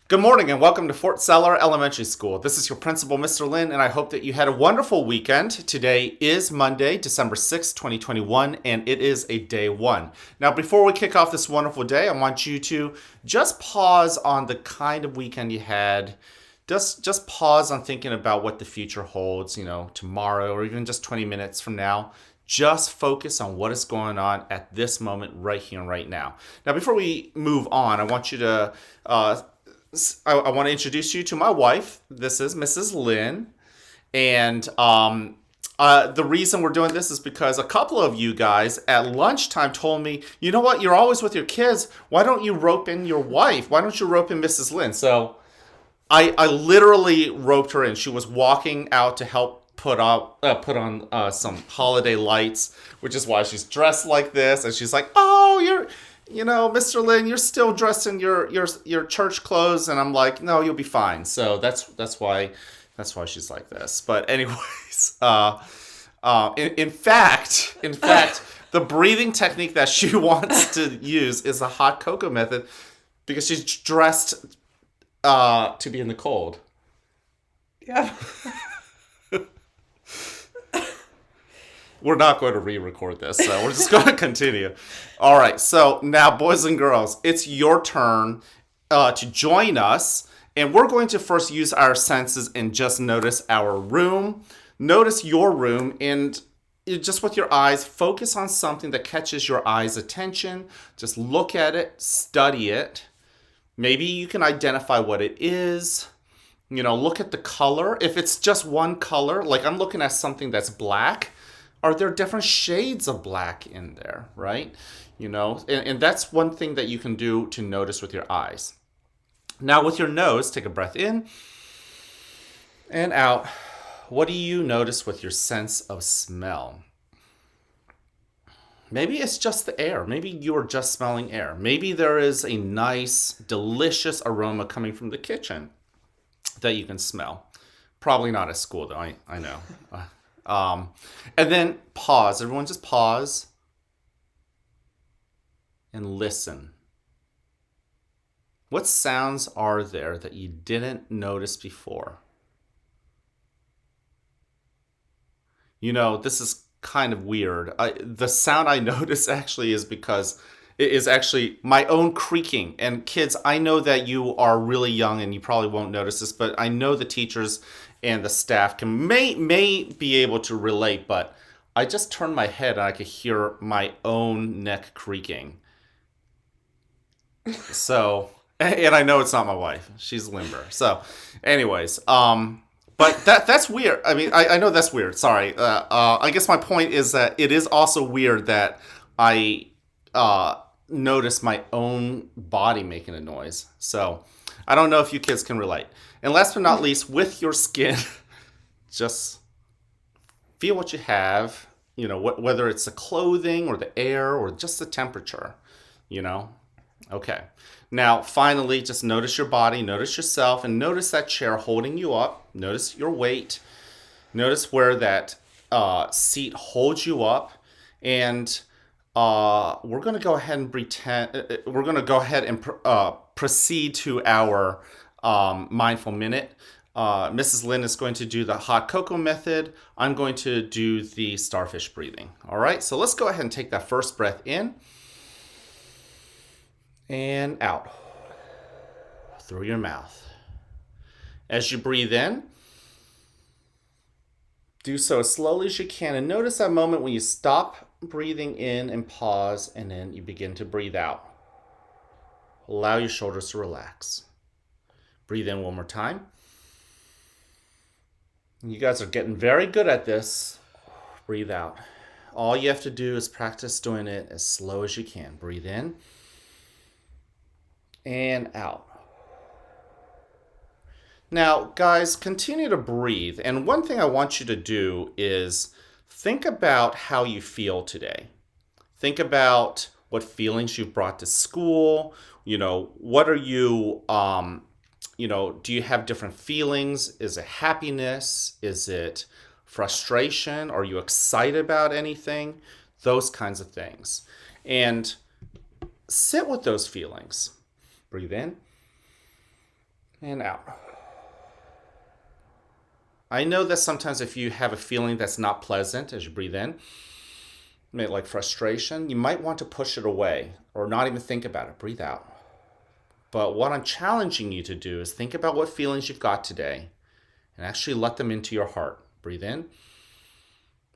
Good morning and welcome to Fort Seller Elementary School. This is your principal, Mr. Lin, and I hope that you had a wonderful weekend. Today is Monday, December 6th, 2021, and it is a day one. Now, before we kick off this wonderful day, I want you to just pause on the kind of weekend you had. Just pause on thinking about what the future holds, tomorrow or even just 20 minutes from now. Just focus on what is going on at this moment right here and right now. Now, before we move on, I want you to I want to introduce you to my wife. This is Mrs. Lin. And the reason we're doing this is because a couple of you guys at lunchtime told me, you know what, you're always with your kids. Why don't you rope in your wife? Why don't you rope in Mrs. Lin? So I literally roped her in. She was walking out to help put on some holiday lights, which is why she's dressed like this. And she's like, oh, Mr. Lin, you're still dressed in your church clothes, and I'm like, no, you'll be fine. So that's why she's like this. But anyways, in fact, the breathing technique that she wants to use is the hot cocoa method because she's dressed to be in the cold. Yeah. We're not going to re-record this, so we're just going to continue. All right, so now, boys and girls, it's your turn to join us, and we're going to first use our senses and just notice our room. Notice your room, and just with your eyes, focus on something that catches your eye's attention. Just look at it, study it. Maybe you can identify what it is. Look at the color. If it's just one color, like I'm looking at something that's black, are there different shades of black in there, right? And that's one thing that you can do to notice with your eyes. Now with your nose, take a breath in and out. What do you notice with your sense of smell? Maybe it's just the air. Maybe you are just smelling air. Maybe there is a nice, delicious aroma coming from the kitchen that you can smell. Probably not at school, though. I know. And then pause. Everyone just pause and listen. What sounds are there that you didn't notice before? This is kind of weird. The sound I notice actually is because it is actually my own creaking. And kids, I know that you are really young and you probably won't notice this, but I know the teachers and the staff may be able to relate, but I just turned my head and I could hear my own neck creaking. So, and I know it's not my wife. She's limber. So, anyways, but that's weird. I mean, I know that's weird. Sorry. I guess my point is that it is also weird that I notice my own body making a noise. So, I don't know if you kids can relate. And last but not least, with your skin, just feel what you have, whether it's the clothing or the air or just the temperature, Okay. Now, finally, just notice your body, notice yourself, and notice that chair holding you up. Notice your weight. Notice where that seat holds you up. And we're going to go ahead and proceed to our mindful minute. Mrs. Lin is going to do the hot cocoa method. I'm going to do the starfish breathing. All right, so let's go ahead and take that first breath in and out through your mouth. As you breathe in, do so as slowly as you can, and notice that moment when you stop breathing in and pause, and then you begin to breathe out. Allow your shoulders to relax. Breathe in one more time. You guys are getting very good at this. Breathe out. All you have to do is practice doing it as slow as you can. Breathe in and out. Now, guys, continue to breathe. And one thing I want you to do is think about how you feel today. Think about what feelings you've brought to school. What are you, do you have different feelings? Is it happiness? Is it frustration? Are you excited about anything? Those kinds of things. And sit with those feelings. Breathe in And out. I know that sometimes if you have a feeling that's not pleasant as you breathe in, maybe like frustration, you might want to push it away or not even think about it. Breathe out. But what I'm challenging you to do is think about what feelings you've got today and actually let them into your heart. Breathe in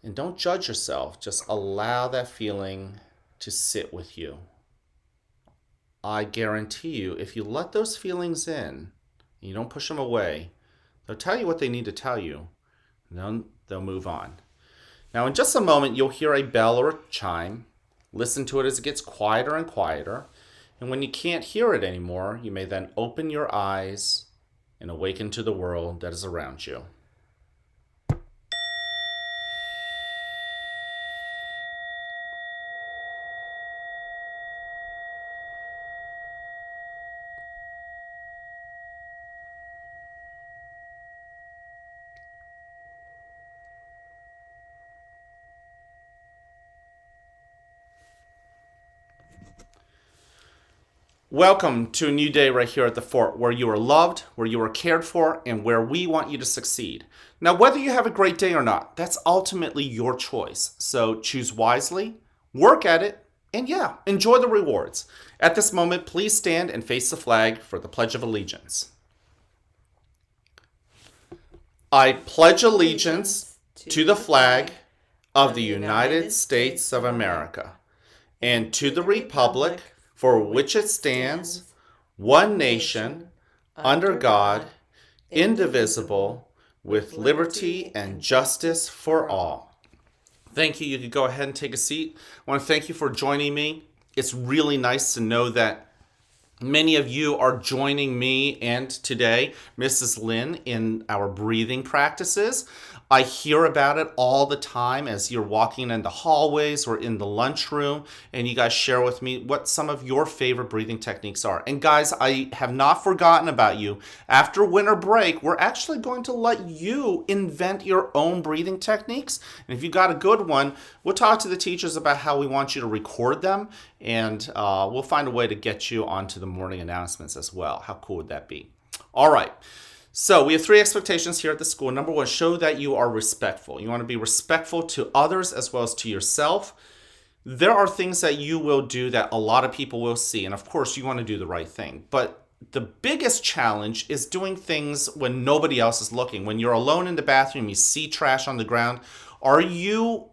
and don't judge yourself. Just allow that feeling to sit with you. I guarantee you, if you let those feelings in, and you don't push them away, they'll tell you what they need to tell you, and then they'll move on. Now, in just a moment, you'll hear a bell or a chime. Listen to it as it gets quieter and quieter. And when you can't hear it anymore, you may then open your eyes and awaken to the world that is around you. Welcome to a new day right here at the Fort, where you are loved, where you are cared for, and where we want you to succeed. Now, whether you have a great day or not, that's ultimately your choice. So choose wisely, work at it, and enjoy the rewards. At this moment, please stand and face the flag for the Pledge of Allegiance. I pledge allegiance to the flag of the United States of America and to the republic for which it stands, one nation, under God, indivisible, with liberty and justice for all. Thank you. You can go ahead and take a seat. I want to thank you for joining me. It's really nice to know that many of you are joining me and today, Mrs. Lynn, in our breathing practices. I hear about it all the time as you're walking in the hallways or in the lunchroom, and you guys share with me what some of your favorite breathing techniques are. And guys, I have not forgotten about you. After winter break, we're actually going to let you invent your own breathing techniques. And if you got a good one, we'll talk to the teachers about how we want you to record them, and we'll find a way to get you onto the morning announcements as well. How cool would that be? All right. So we have 3 expectations here at the school. Number 1, show that you are respectful. You want to be respectful to others as well as to yourself. There are things that you will do that a lot of people will see. And of course, you want to do the right thing. But the biggest challenge is doing things when nobody else is looking. When you're alone in the bathroom, you see trash on the ground. Are you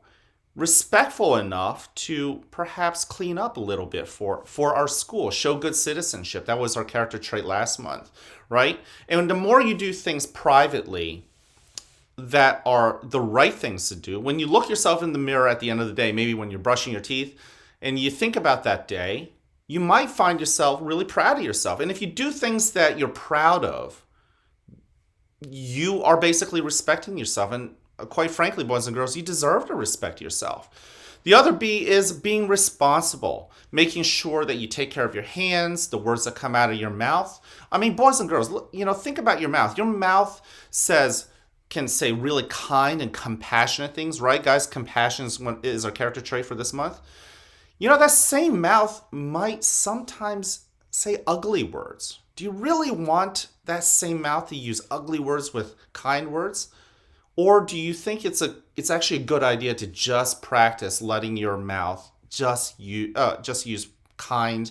respectful enough to perhaps clean up a little bit for our school? Show good citizenship. That was our character trait last month, right? And the more you do things privately that are the right things to do, when you look yourself in the mirror at the end of the day, maybe when you're brushing your teeth, and you think about that day, you might find yourself really proud of yourself. And if you do things that you're proud of, you are basically respecting yourself. And quite frankly, boys and girls, you deserve to respect yourself. The other B is being responsible, making sure that you take care of your hands, the words that come out of your mouth. I mean, boys and girls, think about your mouth. Your mouth can say really kind and compassionate things, right, guys? Compassion is our character trait for this month. That same mouth might sometimes say ugly words. Do you really want that same mouth to use ugly words with kind words? Or do you think it's actually a good idea to just practice letting your mouth just use kind,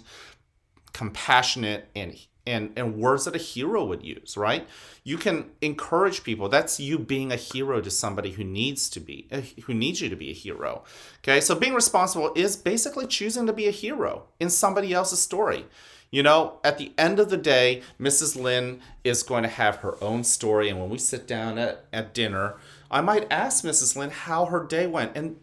compassionate, and words that a hero would use, right? You can encourage people. That's you being a hero to somebody who needs you to be a hero. Okay, so being responsible is basically choosing to be a hero in somebody else's story. At the end of the day, Mrs. Lynn is going to have her own story. And when we sit down at dinner, I might ask Mrs. Lynn how her day went. And,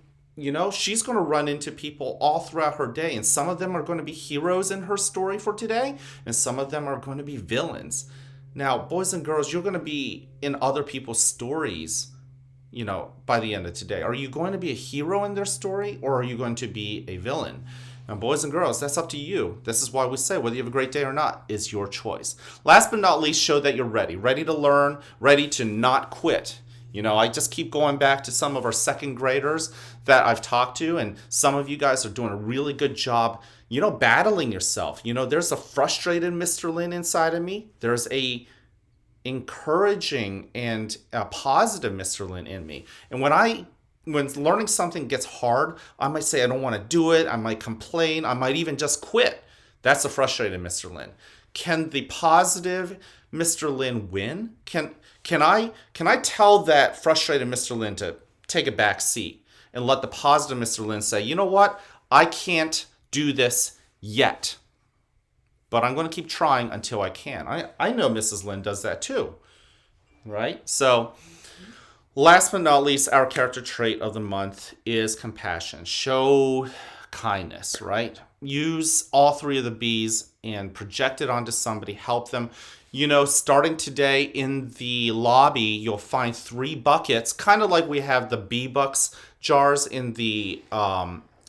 she's going to run into people all throughout her day. And some of them are going to be heroes in her story for today. And some of them are going to be villains. Now, boys and girls, you're going to be in other people's stories, by the end of today. Are you going to be a hero in their story, or are you going to be a villain? Now, boys and girls, that's up to you. This is why we say whether you have a great day or not is your choice. Last but not least, show that you're ready to learn, ready to not quit. I just keep going back to some of our second graders that I've talked to, and some of you guys are doing a really good job, battling yourself. There's a frustrated Mr. Lin inside of me. There's a encouraging and positive Mr. Lin in me. And when learning something gets hard, I might say I don't want to do it. I might complain. I might even just quit. That's the frustrated Mr. Lin. Can the positive Mr. Lin win? Can I tell that frustrated Mr. Lin to take a back seat and let the positive Mr. Lin say, you know what? I can't do this yet, but I'm going to keep trying until I can. I know Mrs. Lin does that too, right? So last but not least, our character trait of the month is compassion. Show kindness, right? Use all three of the B's and project it onto somebody, help them. You know, starting today in the lobby, you'll find 3 buckets, kind of like we have the B-Bucks jars in the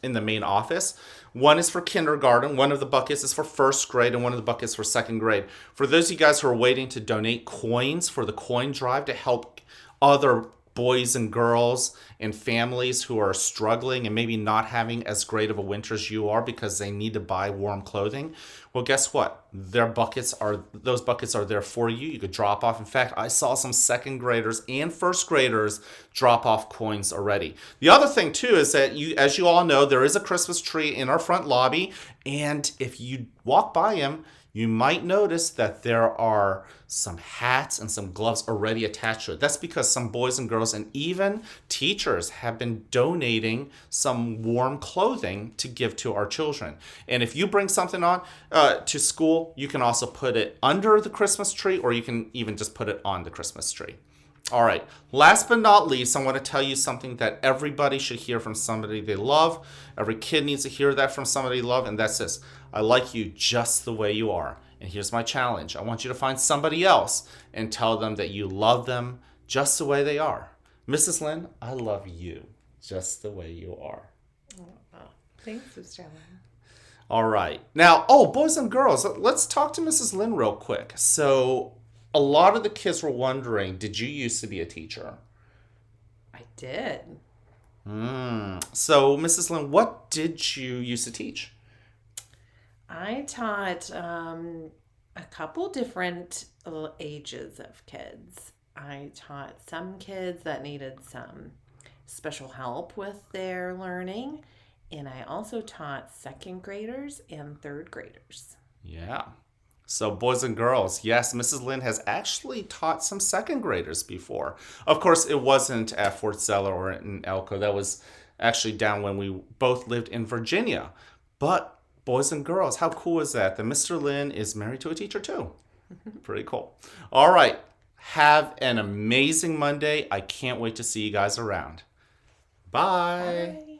main office. One is for kindergarten, one of the buckets is for first grade, and one of the buckets for second grade. For those of you guys who are waiting to donate coins for the coin drive to help other boys and girls and families who are struggling and maybe not having as great of a winter as you are because they need to buy warm clothing, well, guess what? Those buckets are there for you. You could drop off. In fact, I saw some second graders and first graders drop off coins already. The other thing too is that as you all know, there is a Christmas tree in our front lobby, and if you walk by him, you might notice that there are some hats and some gloves already attached to it. That's because some boys and girls and even teachers have been donating some warm clothing to give to our children. And if you bring something on to school, you can also put it under the Christmas tree, or you can even just put it on the Christmas tree. All right, last but not least, I want to tell you something that everybody should hear from somebody they love. Every kid needs to hear that from somebody they love, and that's this: I like you just the way you are. And here's my challenge. I want you to find somebody else and tell them that you love them just the way they are. Mrs. Lin, I love you just the way you are. Thanks, Mr. Lin. All right. Now, boys and girls, let's talk to Mrs. Lin real quick. So a lot of the kids were wondering, did you used to be a teacher? I did. So, Mrs. Lin, what did you used to teach? I taught a couple different ages of kids. I taught some kids that needed some special help with their learning, and I also taught second graders and third graders. Yeah. So, boys and girls, yes, Mrs. Lin has actually taught some second graders before. Of course, it wasn't at Fort Zeller or in Elko. That was actually down when we both lived in Virginia. But, boys and girls, how cool is that? That Mr. Lin is married to a teacher too. Pretty cool. All right. Have an amazing Monday. I can't wait to see you guys around. Bye. Bye.